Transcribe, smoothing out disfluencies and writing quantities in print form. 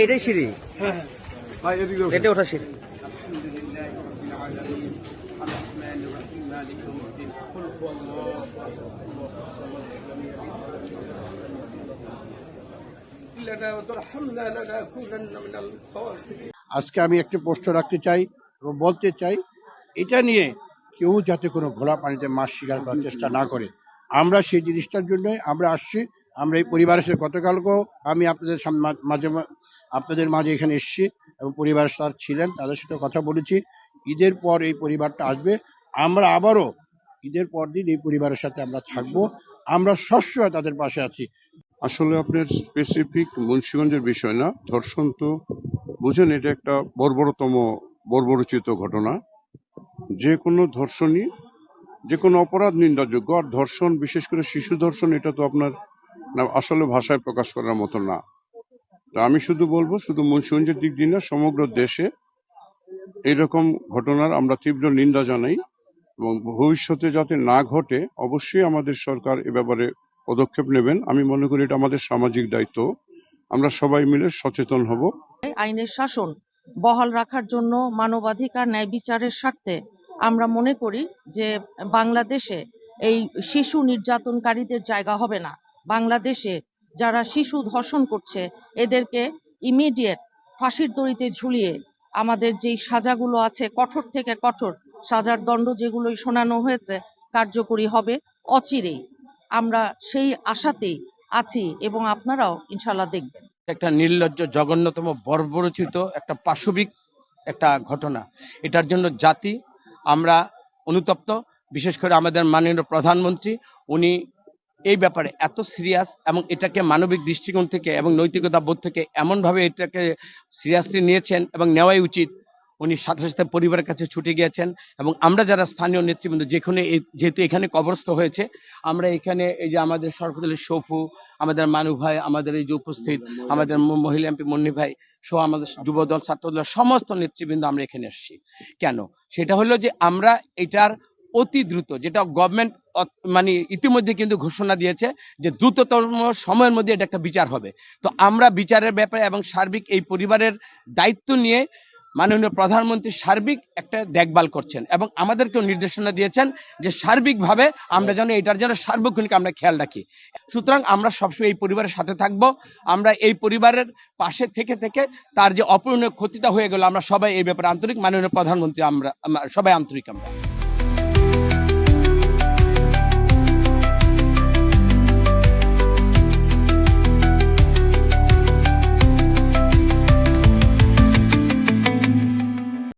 এটাই সিঁড়ি, এটা ওঠা সিঁড়ি। আজকে আমি একটি প্রশ্ন রাখতে চাই এবং বলতে চাই, এটা নিয়ে কেউ যাতে কোনো ঘোলা পানিতে মাছ শিকার করার চেষ্টা না করে। আমরা সেই জিনিসটার জন্য আমরা আসছি। আমরা এই পরিবারের সাথে গতকালকেও আমি আপনাদের মাঝে এখানে এসেছি এবং পরিবারের সাথে ছিলেন, তাদের সাথে কথা বলেছি। ঈদের পর এই পরিবারটা আসবে, আমরা আবারও ঈদের পর দিন এই পরিবারের সাথে আমরা থাকবো। আমরা সবসময় তাদের পাশে আছি। আসলে আপনার স্পেসিফিক মুন্সিগঞ্জের বিষয় না, ধর্ষণ তো বুঝেন এটা একটা বর্বরচিত ঘটনা। যে কোনো ধর্ষণই, যে কোনো অপরাধ নিন্দাযোগ্য। আর ধর্ষণ, বিশেষ করে শিশু ধর্ষণ, এটা তো আপনার আসলে ভাষায় প্রকাশ করার মতো না। তা আমি শুধু বলবো, শুধু মুন্সিগঞ্জের দিক দিয়ে না, সমগ্র দেশে এইরকম ঘটনার আমরা তীব্র নিন্দা জানাই এবং ভবিষ্যতে যাতে না ঘটে অবশ্যই আমাদের সরকার এ ব্যাপারে পদক্ষেপ নেবেন। আমি মনে করি এটা আমাদের সামাজিক দায়িত্ব, আমরা সবাই মিলে সচেতন হব। আইনের শাসন বহাল রাখার জন্য মানবাধিকার ন্যায় বিচারের স্বার্থে আমরা মনে করি যে বাংলাদেশে এই শিশু নির্যাতনকারীদের জায়গা হবে না। বাংলাদেশে যারা শিশু ধর্ষণ করছে এদেরকে ইমিডিয়েট ফাঁসির দড়িতে ঝুলিয়ে আমাদের যেই সাজাগুলো আছে, কঠোর থেকে কঠোর সাজার দণ্ড যেগুলোই শোনানো হয়েছে কার্যকরী হবে অচিরেই। আমরা সেই আশাতেই আছি এবং আপনারাও ইনশাল্লাহ দেখবেন। একটা নির্লজ্জ, জঘন্যতম, বর্বরচিত একটা পাশবিক একটা ঘটনা। এটার জন্য জাতি আমরা অনুতপ্ত। বিশেষ করে আমাদের মাননীয় প্রধানমন্ত্রী, উনি এই ব্যাপারে এত সিরিয়াস এবং এটাকে মানবিক দৃষ্টিকোণ থেকে এবং নৈতিকতা বোধ থেকে এমনভাবে এটাকে সিরিয়াসলি নিয়েছেন এবং নেওয়াই উচিত। উনি সাথে সাথে পরিবারের কাছে ছুটে গিয়েছেন এবং আমরা যারা স্থানীয় নেতৃবৃন্দ, যেহেতু এখানে কবরস্থ হয়েছে, আমরা এখানে এই যে আমাদের শরফতুল শফু, আমাদের মানু ভাই, আমাদের এই যে উপস্থিত আমাদের মহিলা এমপি মুন্নি ভাই সহ আমাদের যুবদল, ছাত্রদল, সমস্ত নেতৃবৃন্দ আমরা এখানে এসেছি। কেন? সেটা হলো যে আমরা এটার অতি দ্রুত, যেটা গভর্নমেন্ট মানে ইতিমধ্যে কিন্তু ঘোষণা দিয়েছে যে দ্রুততম সময়ের মধ্যে এটা একটা বিচার হবে। তো আমরা বিচারের ব্যাপারে এবং সার্বিক এই পরিবারের দায়িত্ব নিয়ে মাননীয় প্রধানমন্ত্রী সার্বিক একটা দেখভাল করছেন এবং আমাদেরকেও নির্দেশনা দিয়েছেন যে সার্বিকভাবে আমরা যেন এটার জন্য সার্বক্ষণিক আমরা খেয়াল রাখি। সুতরাং আমরা সবসময় এই পরিবারের সাথে থাকব। আমরা এই পরিবারের পাশে থেকে থেকে তার যে অপূরণীয় ক্ষতিটা হয়ে গেল, আমরা সবাই এই ব্যাপারে আন্তরিক। মাননীয় প্রধানমন্ত্রী, আমরা সবাই আন্তরিক। আমরা